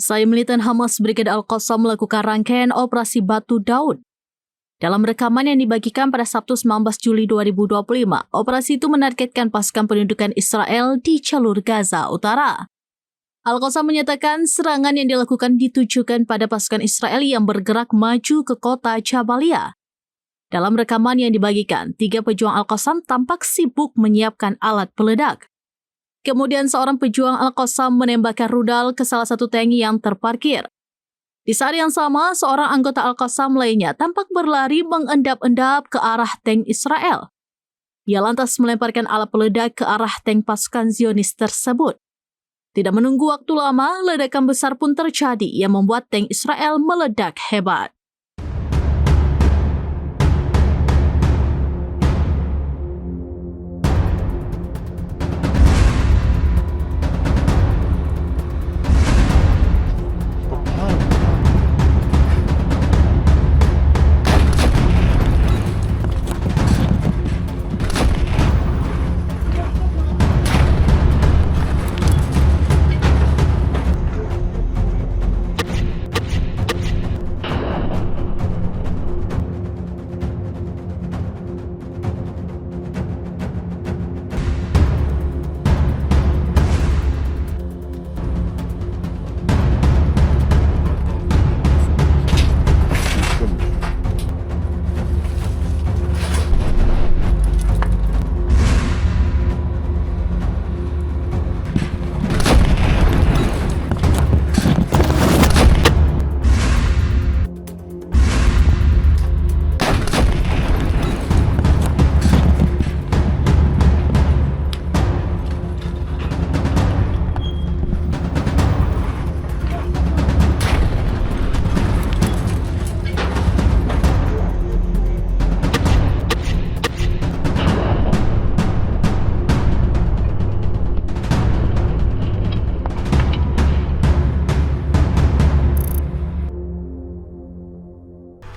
Usai militan Hamas Brigade Al-Qassam melakukan rangkaian operasi Batu Daud. Dalam rekaman yang dibagikan pada Sabtu 19 Juli 2025, operasi itu menargetkan pasukan pendudukan Israel di jalur Gaza Utara. Al-Qassam menyatakan serangan yang dilakukan ditujukan pada pasukan Israel yang bergerak maju ke kota Jabalia. Dalam rekaman yang dibagikan, 3 pejuang Al-Qassam tampak sibuk menyiapkan alat peledak. Kemudian seorang pejuang Al-Qassam menembakkan rudal ke salah satu tank yang terparkir. Di saat yang sama, seorang anggota Al-Qassam lainnya tampak berlari mengendap-endap ke arah tank Israel. Ia lantas melemparkan alat peledak ke arah tank pasukan Zionis tersebut. Tidak menunggu waktu lama, ledakan besar pun terjadi yang membuat tank Israel meledak hebat.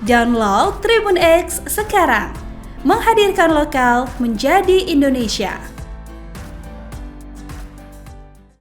Download Tribun X sekarang, menghadirkan lokal menjadi Indonesia.